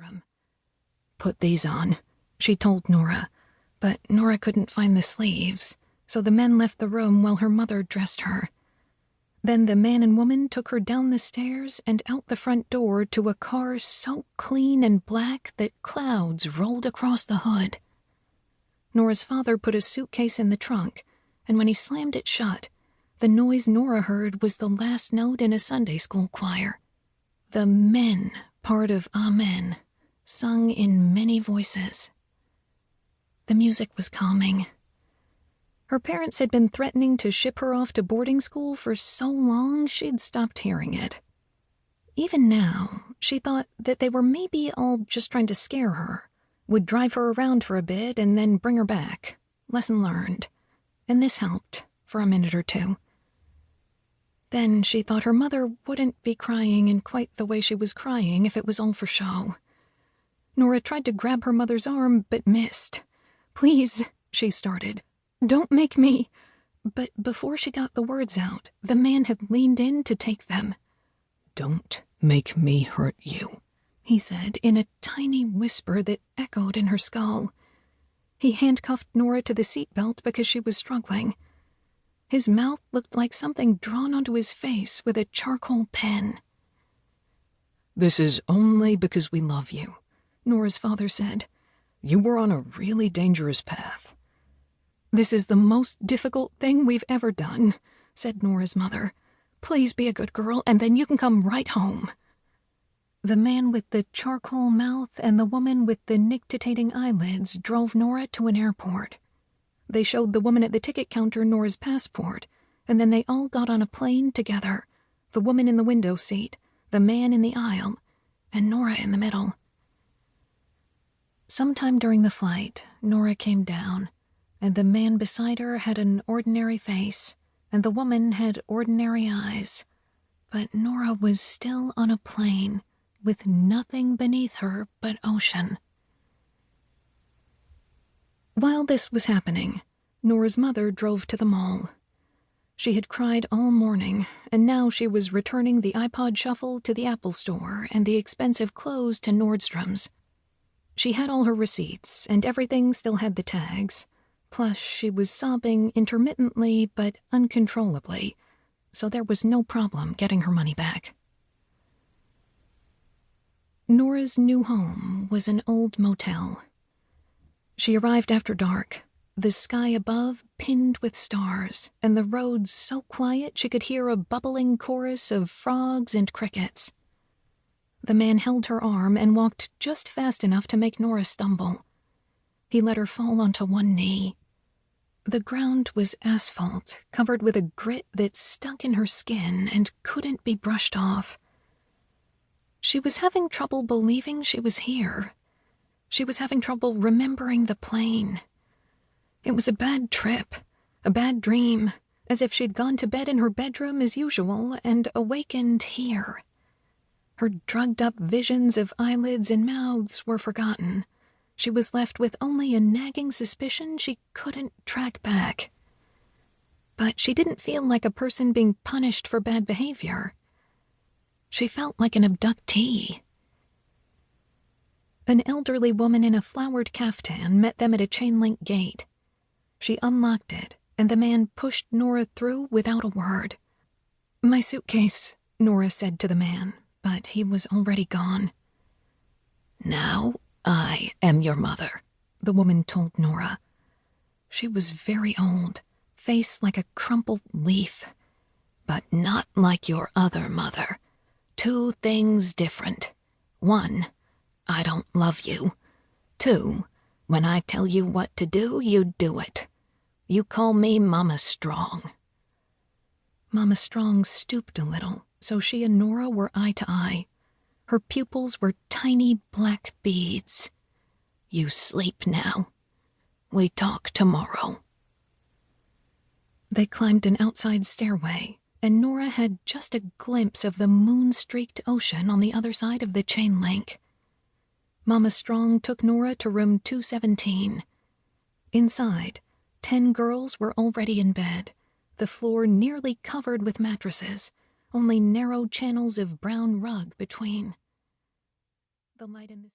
Nordstrom. "Put these on," she told Norah, but Norah couldn't find the sleeves, so the men left the room while her mother dressed her. Then the man and woman took her down the stairs and out the front door to a car so clean and black that clouds rolled across the hood. Norah's father put a suitcase in the trunk, and when he slammed it shut, the noise Norah heard was the last note in a Sunday school choir. The men part of Amen, sung in many voices. The music was calming. Her parents had been threatening to ship her off to boarding school for so long she'd stopped hearing it. Even now, she thought that they were maybe all just trying to scare her, would drive her around for a bit and then bring her back. Lesson learned. And this helped for a minute or two. Then she thought her mother wouldn't be crying in quite the way she was crying if it was all for show. Norah tried to grab her mother's arm, but missed. "Please," she started. "Don't make me—" But before she got the words out, the man had leaned in to take them. "Don't make me hurt you," he said in a tiny whisper that echoed in her skull. He handcuffed Norah to the seatbelt because she was struggling. His mouth looked like something drawn onto his face with a charcoal pen. "This is only because we love you," Norah's father said. "You were on a really dangerous path." "This is the most difficult thing we've ever done," said Norah's mother. "Please be a good girl, and then you can come right home." The man with the charcoal mouth and the woman with the nictitating eyelids drove Norah to an airport. They showed the woman at the ticket counter Norah's passport, and then they all got on a plane together, the woman in the window seat, the man in the aisle, and Norah in the middle. Sometime during the flight, Norah came down, and the man beside her had an ordinary face, and the woman had ordinary eyes. But Norah was still on a plane, with nothing beneath her but ocean. While this was happening, Norah's mother drove to the mall. She had cried all morning, and now she was returning the iPod Shuffle to the Apple Store and the expensive clothes to Nordstrom's. She had all her receipts, and everything still had the tags. Plus, she was sobbing intermittently but uncontrollably, so there was no problem getting her money back. Norah's new home was an old motel. She arrived after dark, the sky above pinned with stars, and the roads so quiet she could hear a bubbling chorus of frogs and crickets. The man held her arm and walked just fast enough to make Norah stumble. He let her fall onto one knee. The ground was asphalt, covered with a grit that stuck in her skin and couldn't be brushed off. She was having trouble believing she was here. She was having trouble remembering the plane. It was a bad trip, a bad dream, as if she'd gone to bed in her bedroom as usual and awakened here. Her drugged-up visions of eyelids and mouths were forgotten. She was left with only a nagging suspicion she couldn't track back. But she didn't feel like a person being punished for bad behavior. She felt like an abductee. An elderly woman in a flowered caftan met them at a chain-link gate. She unlocked it, and the man pushed Norah through without a word. "My suitcase," Norah said to the man, but he was already gone. "Now I am your mother," the woman told Norah. She was very old, face like a crumpled leaf. "But not like your other mother. Two things different. One, I don't love you. Two, when I tell you what to do, you do it. You call me Mama Strong." Mama Strong stooped a little, so she and Norah were eye to eye. Her pupils were tiny black beads. "You sleep now. We talk tomorrow." They climbed an outside stairway, and Norah had just a glimpse of the moon-streaked ocean on the other side of the chain link. Mama Strong took Norah to room 217. Inside, 10 girls were already in bed, the floor nearly covered with mattresses, only narrow channels of brown rug between. The light in the